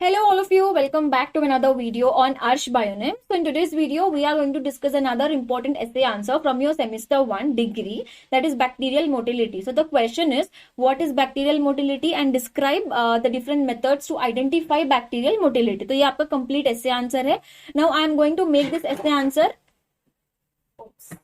Hello all of you, welcome back to another video on Arsh Bionym. So in today's video, we are going to discuss another important essay answer from your semester 1 degree, that is bacterial motility. So the question is, what is bacterial motility and describe the different methods to identify bacterial motility. तो ये आपका complete essay answer है. Now I am going to make this essay answer. Oops.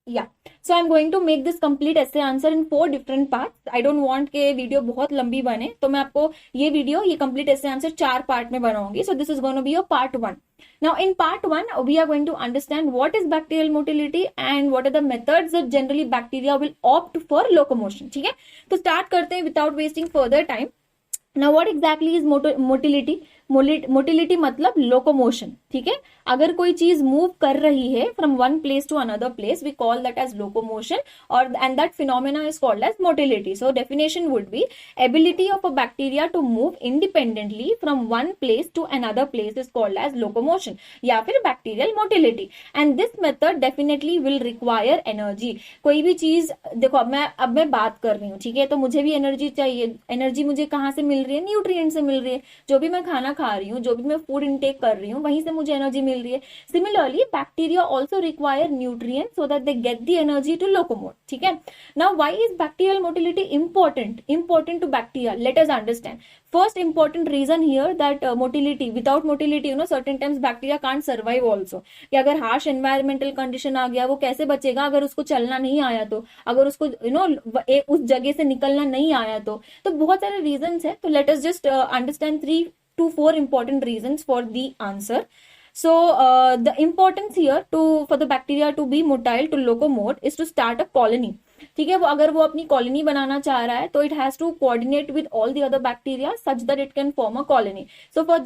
Yeah. So I'm going to make this complete essay answer in 4 different parts. I don't want के video बहुत लंबी बने, तो मैं आपको ये complete essay answer 4 पार्ट में बनाऊंगी. So this is going to be your part 1. Now in part 1 we are going to understand what is bacterial motility and what are the methods that generally bacteria will opt for locomotion. ठीक है, तो start करते हैं without wasting further time. Now what exactly is motility? Motility मतलब locomotion. ठीक है, अगर कोई चीज मूव कर रही है from one place to another place, we call that as locomotion और and that phenomena is called as motility. So definition would be ability of a bacteria to move independently from one place to another place is called as locomotion या फिर bacterial motility. And this method definitely will require energy. कोई भी चीज देखो, अब मैं बात कर रही हूँ, ठीक है, तो मुझे भी एनर्जी चाहिए. एनर्जी मुझे कहाँ से मिल रही है? न्यूट्रिएंट से मिल रही है. जो भी मैं खाना खा रही हूँ, जो भी मैं फूड इनटेक कर रही हूँ, वहीं से मुझे एनर्जी मिल रही है. Similarly bacteria also require nutrients so that they get the energy to locomote. ठीक है, now why is bacterial motility important to bacteria? Let us understand. First important reason here that motility, without motility, certain times bacteria can't survive also. कि अगर harsh environmental condition आ गया, वो कैसे बचेगा? अगर उसको चलना नहीं आया तो, अगर उसको उस जगह से निकलना नहीं आया तो बहुत सारे reasons है. तो let us just understand 3 to 4 important reasons for the answer. So the importance here for the bacteria to be motile to locomote is to start a colony. ठीक है, वो अगर वो अपनी कॉलोनी बनाना चाह रहा है तो it has to coordinate with all the other bacteria such that it can form a colony. So for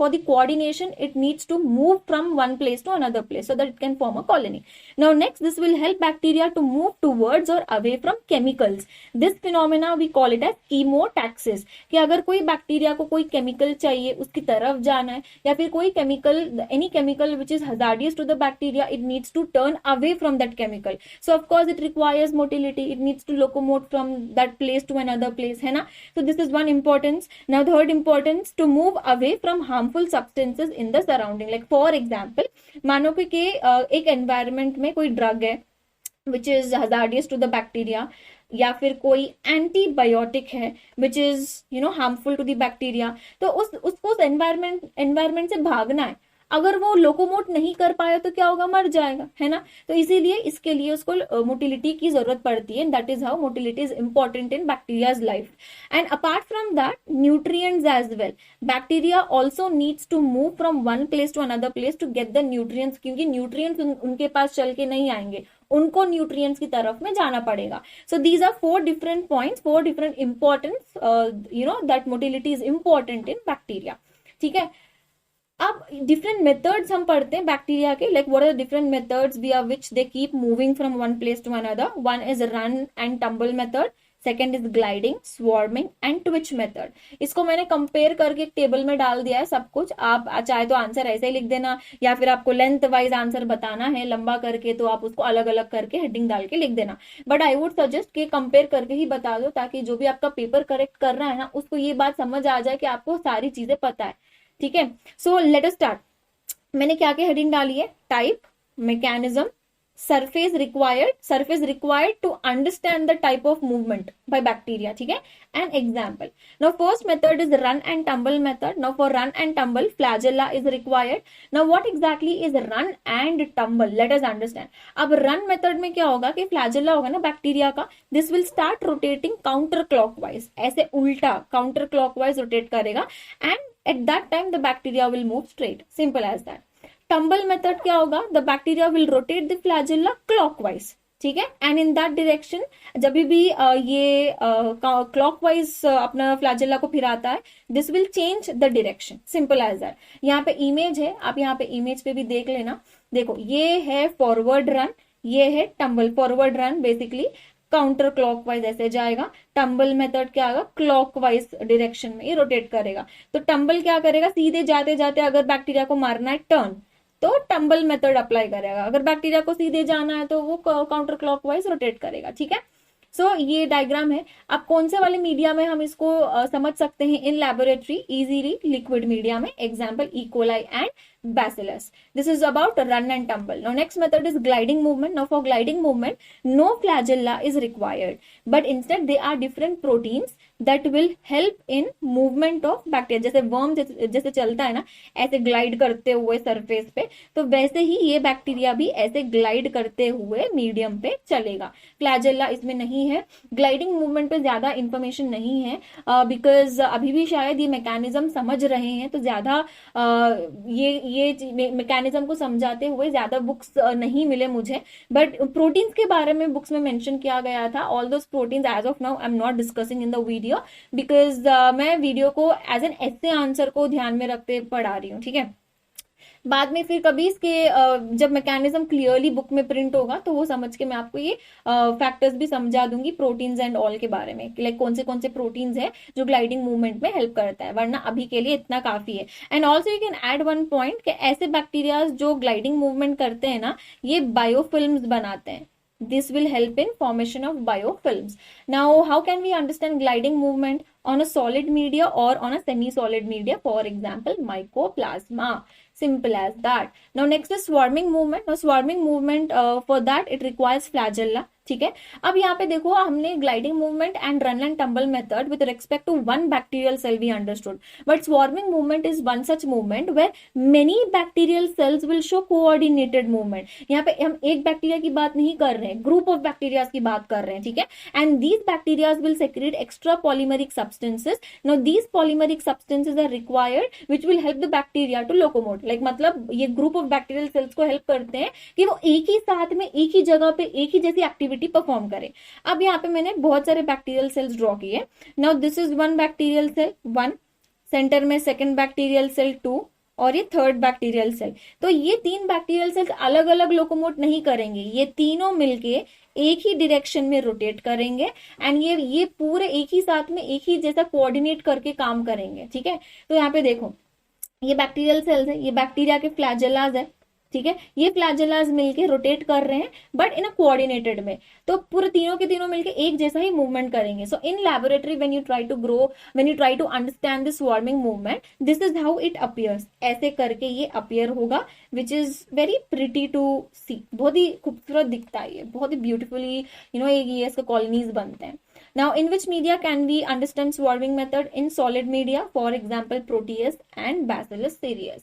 the coordination it needs to move from one place to another place so that it can form a colony. Now next, this will help bacteria to move towards और away from chemicals. This phenomena we call it as chemotaxis. कि अगर कोई bacteria को कोई chemical चाहिए, उसकी तरफ जाना है, या फिर कोई chemical, any chemical which is hazardous to the bacteria, it needs to turn away from that chemical. So of course it requires motility. It needs to locomote from that place to another place, है ना. So this is one importance. Now third importance, to move away from harmful substances in the surrounding. Like for example, मानो कि एक environment में कोई drug है which is hazardous to the bacteria, या फिर कोई एंटीबायोटिक है which is harmful to the bacteria, तो उसको उस environment से भागना है. अगर वो लोकोमोट नहीं कर पाया तो क्या होगा? मर जाएगा, है ना. तो इसीलिए इसके लिए उसको मोटिलिटी की जरूरत पड़ती है. That is how motility is important in bacteria's life. And apart from that, nutrients as well. Bacteria also needs to move from one place to another place to get the nutrients, क्योंकि nutrients उनके पास चल के नहीं आएंगे, उनको nutrients की तरफ में जाना पड़ेगा. So these are 4 different points, 4 different importance that motility is important in bacteria. ठीक है, अब डिफरेंट मेथड्स हम पढ़ते हैं बैक्टीरिया के. Like what are the different methods via which they keep moving from one place to another. One is run and tumble method, second is gliding, swarming and twitch method. इसको मैंने compare करके एक table में डाल दिया है सब कुछ. आप चाहे तो आंसर ऐसे ही लिख देना, या फिर आपको लेंथ वाइज आंसर बताना है लंबा करके, तो आप उसको अलग अलग करके हेडिंग डाल के लिख देना. बट आई वुड सजेस्ट कि कंपेयर करके ही बता दो, ताकि जो भी आपका पेपर करेक्ट कर रहा है ना, उसको ये बात समझ आ जाए कि आपको सारी चीजें पता है. ठीक है, सो लेट अस स्टार्ट. मैंने क्या क्या हेडिंग डाली है? Type, mechanism, surface required to understand the type of movement by bacteria. ठीक है, an example. Now first method is run and tumble method. Now for run and tumble, flagella is required. Now what exactly is run and tumble? Let us understand. अब run method में क्या होगा कि flagella होगा ना bacteria का, this will start rotating counter clockwise. ऐसे उल्टा counter clockwise rotate करेगा, and at that time the bacteria will move straight. Simple as that. Tumble method क्या होगा? The bacteria will rotate the flagella clockwise. ठीक है, and in that direction जब भी ये क्लॉकवाइज अपना फ्लैजेला को फिराता है, this will change the direction. Simple as that. यहाँ पे इमेज है, आप यहाँ पे इमेज पे भी देख लेना. देखो, ये है फॉरवर्ड रन, ये है tumble. Forward run basically counter clockwise ऐसे जाएगा. टम्बल मेथड क्या होगा? क्लॉकवाइज डायरेक्शन में ये रोटेट करेगा. तो टम्बल क्या करेगा? सीधे जाते जाते अगर बैक्टीरिया को मारना है टर्न, तो टम्बल मेथड अप्लाई करेगा. अगर बैक्टीरिया को सीधे जाना है तो वो काउंटर क्लॉकवाइज रोटेट करेगा. ठीक है, सो ये डायग्राम है। अब कौन से वाले मीडिया में हम इसको समझ सकते हैं इन लैबोरेटरी इजीली? लिक्विड मीडिया में, example E coli and bacillus. This is about run and tumble. Now next method is gliding movement. Now for gliding movement no flagella is required, but instead they are different proteins that will help in movement of bacteria. जैसे worm जैसे चलता है ना ऐसे glide करते हुए surface पे, तो वैसे ही ये बैक्टीरिया भी ऐसे ग्लाइड करते हुए मीडियम पे चलेगा। फ्लैजेला इसमें नहीं है। ग्लाइडिंग मूवमेंट पे ज्यादा इंफॉर्मेशन नहीं है बिकॉज अभी भी शायद ये मैकेनिज्म समझ रहे हैं, तो ज्यादा ये मैकेनिज्म को समझाते हुए ज्यादा बुक्स नहीं मिले मुझे। बट प्रोटीन्स के बारे में बुक्स में मेंशन किया गया था। All those proteins as of now I am not discussing in the video because मैं वीडियो को एज एन ऐसे आंसर को ध्यान में रखते पढ़ा रही हूँ, ठीक है। बाद में फिर कभी इसके जब मैकेनिज्म क्लियरली बुक में प्रिंट होगा तो वो समझ के मैं आपको ये फैक्टर्स भी समझा दूंगी प्रोटीन्स एंड ऑल के बारे में, लाइक कौन से प्रोटीन्स है जो ग्लाइडिंग मूवमेंट में हेल्प करता है, वरना अभी के लिए इतना काफी है। And also you can add one point कि ऐसे बैक्टीरिया जो ग्लाइडिंग मूवमेंट करते हैं ना, ये बायोफिल्म्स बनाते हैं। This will help in formation of biofilms. Now, how can we understand gliding movement on a solid media or on a semi-solid media? For example, mycoplasma. Simple as that. Now, next is swarming movement. Now, swarming movement, for that it requires flagella. ठीक है। अब यहाँ पे देखो हमने gliding movement and run and tumble method with respect to one bacterial cell we understood, but swarming movement is one such movement where many bacterial cells will show coordinated movement. यहाँ पे हम एक बैक्टीरिया की बात नहीं कर रहे हैं, ग्रुप ऑफ बैक्टीरिया की बात कर रहे हैं, ठीक है। And these bacteria will secrete extra polymeric substances. Now these polymeric substances are required which will help the bacteria to locomote. Like मतलब ये ग्रुप ऑफ बैक्टीरियल सेल्स को हेल्प करते हैं कि वो एक ही साथ में एक ही जगह पे एक ही जैसी एक्टिविटी परफॉर्म करें। अब यहाँ पे मैंने बहुत सारे बैक्टीरियल सेल्स ड्रॉ किए। Now this is one bacterial cell 1, centre में सेकंड बैक्टीरियल सेल 2 और ये थर्ड बैक्टीरियल सेल। तो ये तीन बैक्टीरियल सेल्स अलग अलग लोकोमोट नहीं करेंगे, ये तीनों मिलके एक ही डायरेक्शन में रोटेट करेंगे एंड ये पूरे एक ही साथ में एक ही जैसा कोऑर्डिनेट करके काम करेंगे, ठीक है। तो यहाँ पे देखो ये बैक्टीरियल सेल्स है, ये बैक्टीरिया के फ्लैजेलाज है, ठीक है। ये फ्लैजेलाज मिलके रोटेट कर रहे हैं बट इन अ कोऑर्डिनेटेड में, तो पूरे तीनों के तीनों मिलके एक जैसा ही मूवमेंट करेंगे। So in laboratory when you try to understand this swarming movement, this is how it appears. ऐसे करके ये अपीयर होगा which is very pretty to see. बहुत ही खूबसूरत दिखता है ये, बहुत ही ब्यूटिफुली ये इसके कॉलोनीज बनते हैं। Now, in which media can we understand swarming method? In solid media, for example, Proteus and Bacillus cereus.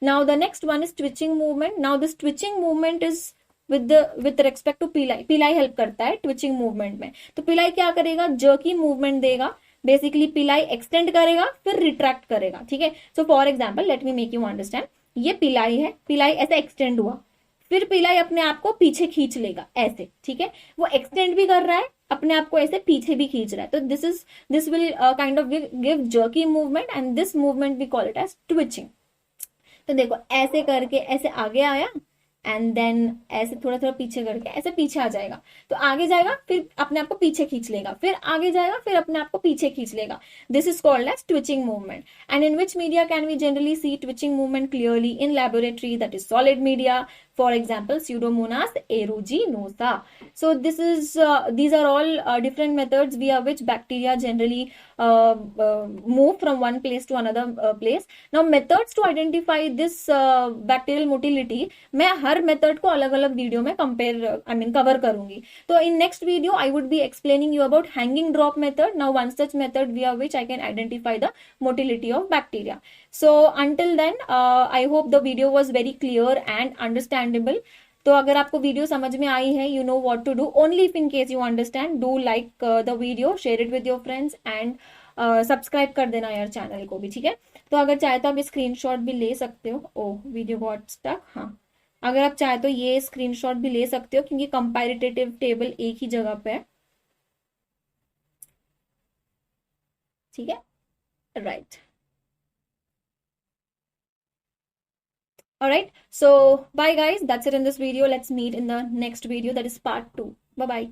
Now, the next one is twitching movement. Now, this twitching movement is with respect to pili. Pili help करता है twitching movement में। तो pili क्या करेगा? jerky movement देगा। Basically, pili extend करेगा फिर retract करेगा, ठीक है। So, for example, let me make you understand. ये pili है, pili ऐसे extend हुआ, फिर पिलाई अपने आप को पीछे खींच लेगा ऐसे, ठीक है। वो एक्सटेंड भी कर रहा है, अपने आप को ऐसे पीछे भी खींच रहा है। तो this will kind of give jerky movement and this movement we call it as twitching. तो देखो ऐसे करके ऐसे आगे आया एंड देन ऐसे थोड़ा थोड़ा पीछे करके ऐसे पीछे आ जाएगा, तो आगे जाएगा फिर अपने आप को पीछे खींच लेगा, फिर आगे जाएगा फिर अपने आप को पीछे खींच लेगा। This is called as twitching movement. And in which media can we generally see twitching movement clearly? In laboratory, that is solid media. For example, Pseudomonas aeruginosa. So these are all different methods via which bacteria generally move from one place to another place. Now, methods to identify this bacterial motility, मैं हर method को अलग अलग video में cover करूंगी। तो in next video, I would be explaining you about hanging drop method. Now, one such method via which I can identify the motility of bacteria. So until then, I hope the video was very clear and understandable. तो अगर आपको video समझ में आई है, you know what to do. Only if in case you understand, do like the video, share it with your friends and subscribe कर देना यार channel को भी, ठीक है। तो अगर चाहे तो आप स्क्रीनशॉट भी ले सकते हो। ओह वीडियो गॉट स्टक। हाँ, अगर आप चाहे तो ये स्क्रीनशॉट भी ले सकते हो क्योंकि कंपैरेटिव टेबल एक ही जगह पे है, ठीक है, right. Alright, so bye guys, that's it in this video. Let's meet in the next video, that is part 2. Bye bye.